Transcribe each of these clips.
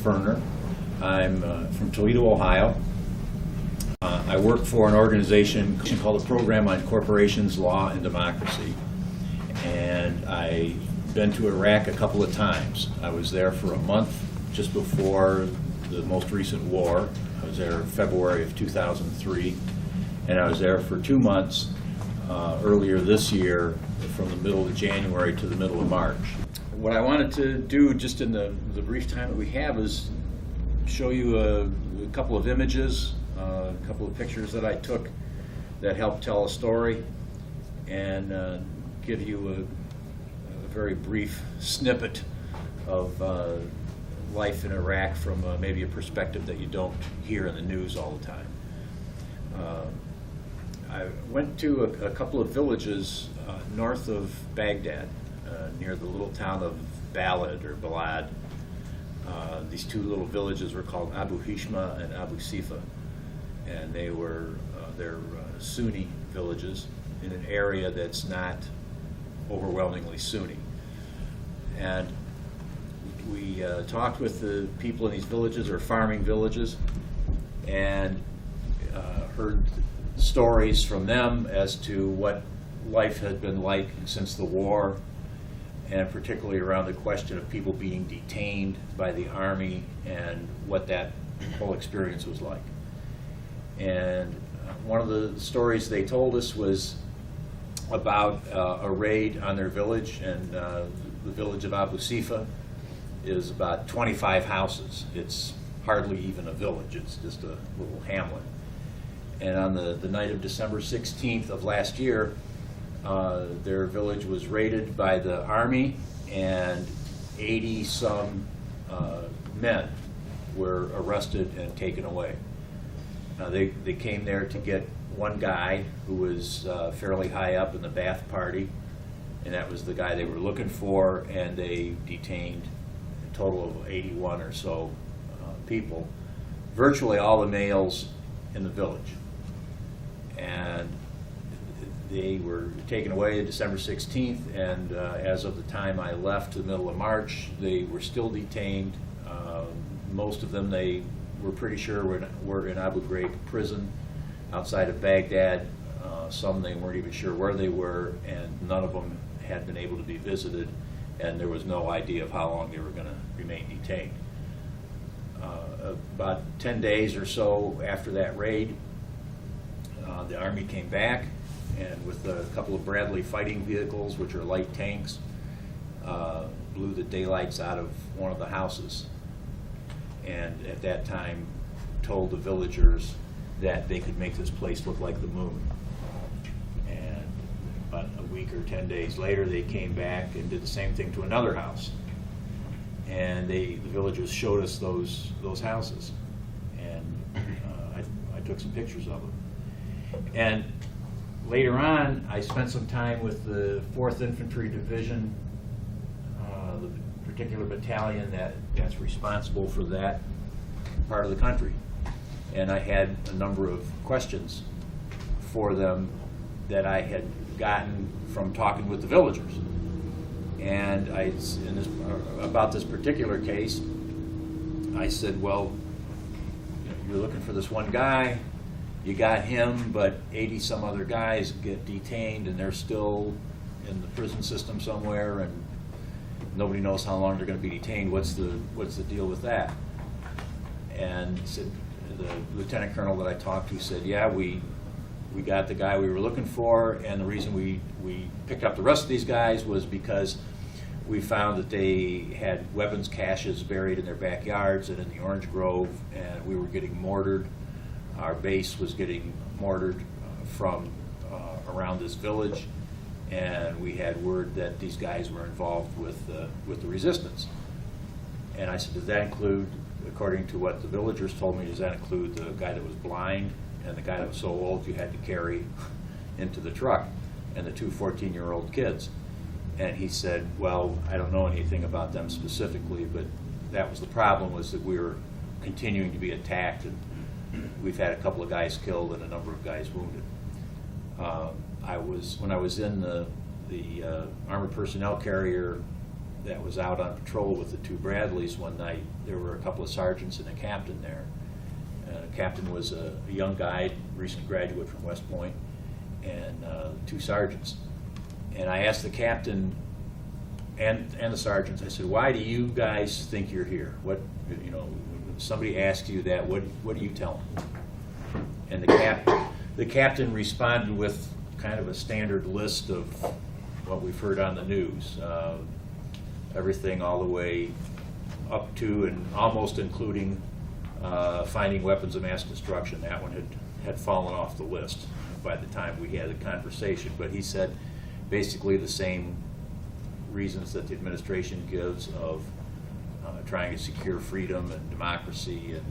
Ferner. I'm from Toledo, Ohio. I work for an organization called the Program on Corporations, Law, and Democracy. And I've been to Iraq a couple of times. I was there for a month just before the most recent war. I was there in February of 2003. And I was there for 2 months earlier this year, from the middle of January to the middle of March. What I wanted to do just in the brief time that we have is show you a couple of images, a couple of pictures that I took that help tell a story, and give you a very brief snippet of life in Iraq from maybe a perspective that you don't hear in the news all the time. I went to a couple of villages north of Baghdad, near the little town of Balad. These two little villages were called Abu Hishma and Abu Sifa, and they're Sunni villages in an area that's not overwhelmingly Sunni. And we talked with the people in these villages, or farming villages, and heard stories from them as to what life had been like since the war, and particularly around the question of people being detained by the army and what that whole experience was like. And one of the stories they told us was about a raid on their village, and the village of Abu Sifa is about 25 houses. It's hardly even a village, it's just a little hamlet. And on the night of December 16th of last year, their village was raided by the army, and 80-some men were arrested and taken away. They came there to get one guy who was fairly high up in the Ba'ath Party, and that was the guy they were looking for, and they detained a total of 81 or so people, virtually all the males in the village. And they were taken away December 16th, and as of the time I left, the middle of March, they were still detained. Most of them, they were pretty sure were in Abu Ghraib prison outside of Baghdad. Some they weren't even sure where they were, and none of them had been able to be visited, and there was no idea of how long they were going to remain detained. About 10 days or so after that raid, the Army came back, and with a couple of Bradley fighting vehicles, which are light tanks, blew the daylights out of one of the houses, and at that time told the villagers that they could make this place look like the moon. And about a week or 10 days later, they came back and did the same thing to another house, and the villagers showed us those houses, and I took some pictures of them. And later on, I spent some time with the 4th Infantry Division, the particular battalion that's responsible for that part of the country. And I had a number of questions for them that I had gotten from talking with the villagers. And about this particular case, I said, well, you're looking for this one guy, you got him, but 80 some other guys get detained, and they're still in the prison system somewhere, and nobody knows how long they're going to be detained. What's the deal with that? And said, the lieutenant colonel that I talked to said, yeah, we got the guy we were looking for, and the reason we picked up the rest of these guys was because we found that they had weapons caches buried in their backyards and in the orange grove, and we were getting mortared. Our base was getting mortared from around this village, and we had word that these guys were involved with the resistance. And I said, does that include, according to what the villagers told me, does that include the guy that was blind and the guy that was so old you had to carry into the truck, and the two 14-year-old kids? And he said, well, I don't know anything about them specifically, but that was the problem, was that we were continuing to be attacked, and we've had a couple of guys killed and a number of guys wounded. When I was in the armored personnel carrier that was out on patrol with the two Bradleys one night. There were a couple of sergeants and a captain there. The captain was a young guy, recent graduate from West Point, and two sergeants. And I asked the captain and the sergeants, I said, why do you guys think you're here? What, you know, when somebody asks you that, what do you tell them? And the captain responded with kind of a standard list of what we've heard on the news. Everything all the way up to and almost including finding weapons of mass destruction. That one had fallen off the list by the time we had the conversation. But he said basically the same reasons that the administration gives of trying to secure freedom and democracy and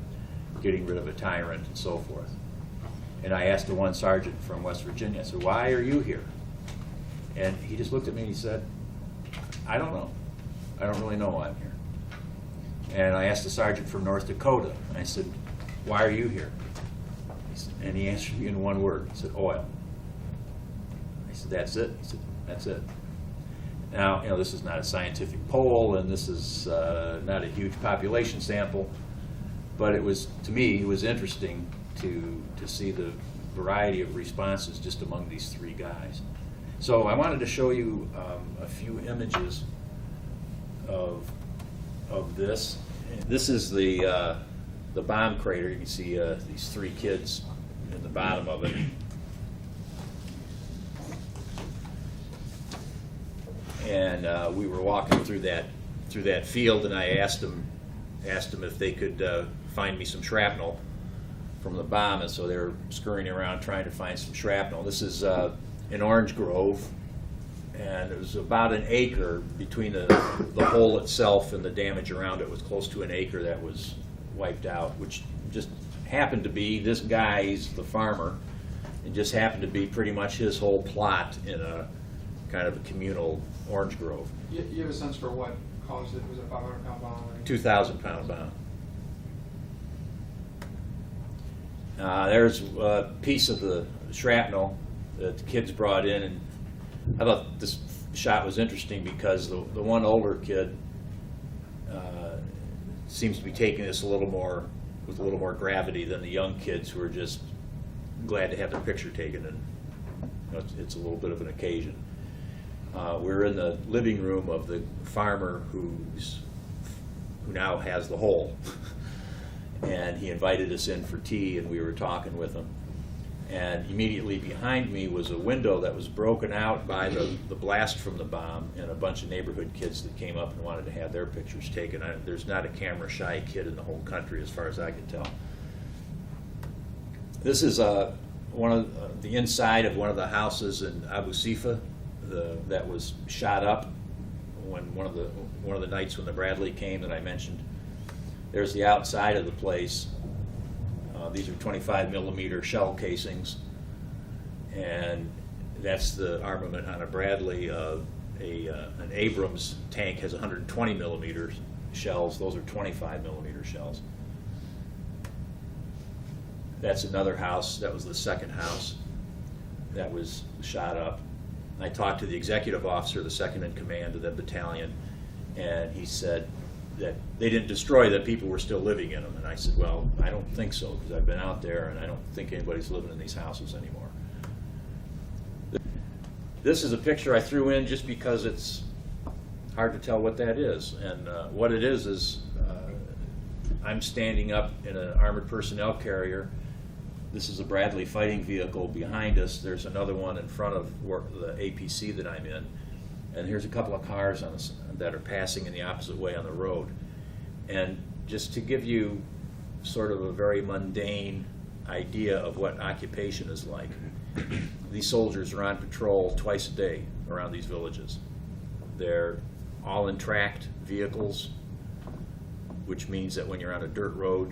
getting rid of a tyrant and so forth. And I asked the one sergeant from West Virginia, I said, why are you here? And he just looked at me and he said, I don't know. I don't really know why I'm here. And I asked the sergeant from North Dakota, and I said, why are you here? And he answered me in one word. He said, oil. I said, that's it? He said, that's it. Now, you know, this is not a scientific poll, and this is not a huge population sample, but it was, to me, it was interesting to see the variety of responses just among these three guys. So I wanted to show you a few images of this. This is the bomb crater. You can see these three kids in the bottom of it. And we were walking through that field, and I asked them if they could find me some shrapnel from the bomb, and so they were scurrying around trying to find some shrapnel. This is an orange grove, and it was about an acre between the hole itself and the damage around it. Was close to an acre that was wiped out, which just happened to be, this guy's the farmer, it just happened to be pretty much his whole plot in a kind of a communal orange grove. You have a sense for what caused it? Was it a 500-pound bomb? 2,000-pound bomb. There's a piece of the shrapnel that the kids brought in, and I thought this shot was interesting because the one older kid seems to be taking this with a little more gravity than the young kids who are just glad to have their picture taken, and you know, it's a little bit of an occasion. We're in the living room of the farmer who now has the hole. And he invited us in for tea, and we were talking with him. And immediately behind me was a window that was broken out by the blast from the bomb, and a bunch of neighborhood kids that came up and wanted to have their pictures taken. There's not a camera-shy kid in the whole country, as far as I can tell. This is one of the inside of one of the houses in Abu Sifa that was shot up when one of the nights when the Bradley came that I mentioned. There's the outside of the place. These are 25 millimeter shell casings, and that's the armament on a Bradley. An Abrams tank has 120 millimeter shells. Those are 25 millimeter shells. That's another house. That was the second house that was shot up. I talked to the executive officer, the second in command of the battalion, and he said that they didn't destroy them, people were still living in them. And I said, well, I don't think so, because I've been out there and I don't think anybody's living in these houses anymore. This is a picture I threw in just because it's hard to tell what that is. And what it is I'm standing up in an armored personnel carrier. This is a Bradley fighting vehicle behind us. There's another one in front of the APC that I'm in. And here's a couple of cars that are passing in the opposite way on the road. And just to give you sort of a very mundane idea of what occupation is like, these soldiers are on patrol twice a day around these villages. They're all in tracked vehicles, which means that when you're on a dirt road,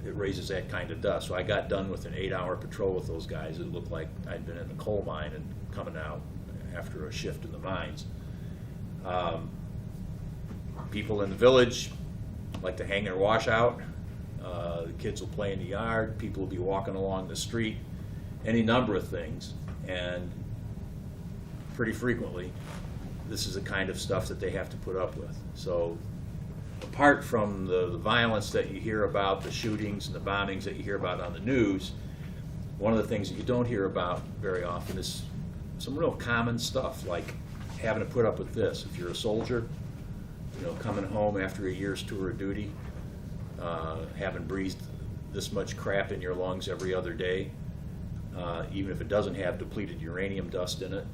it raises that kind of dust. So I got done with an 8-hour patrol with those guys. It looked like I'd been in the coal mine and coming out after a shift in the mines. People in the village like to hang their wash out. The kids will play in the yard. People will be walking along the street. Any number of things. And pretty frequently, this is the kind of stuff that they have to put up with. So apart from the violence that you hear about, the shootings and the bombings that you hear about on the news, one of the things that you don't hear about very often is some real common stuff, like having to put up with this. If you're a soldier, coming home after a year's tour of duty, having breathed this much crap in your lungs every other day, even if it doesn't have depleted uranium dust in it,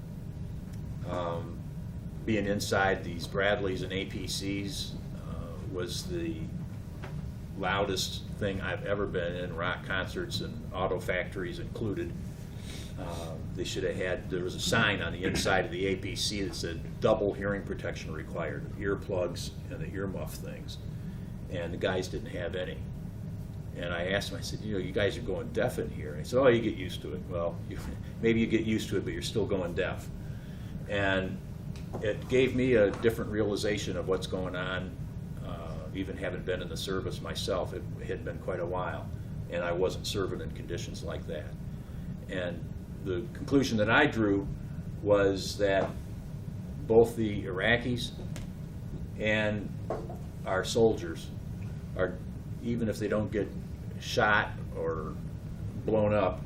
being inside these Bradleys and APCs was the loudest thing I've ever been in, rock concerts and auto factories included. They should have had, there was a sign on the inside of the APC that said double hearing protection required, earplugs and the earmuff things. And the guys didn't have any. And I asked them, I said, you guys are going deaf in here. And he said, oh, you get used to it. Well, maybe you get used to it, but you're still going deaf. And it gave me a different realization of what's going on, even having been in the service myself. It had been quite a while, and I wasn't serving in conditions like that. And the conclusion that I drew was that both the Iraqis and our soldiers are, even if they don't get shot or blown up,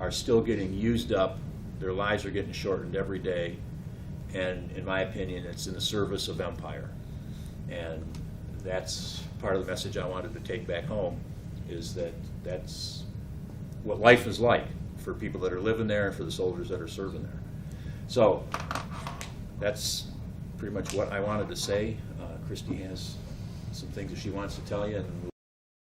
are still getting used up. Their lives are getting shortened every day, and in my opinion, it's in the service of empire. And that's part of the message I wanted to take back home, is that that's what life is like for people that are living there and for the soldiers that are serving there. So that's pretty much what I wanted to say. Christy has some things that she wants to tell you, and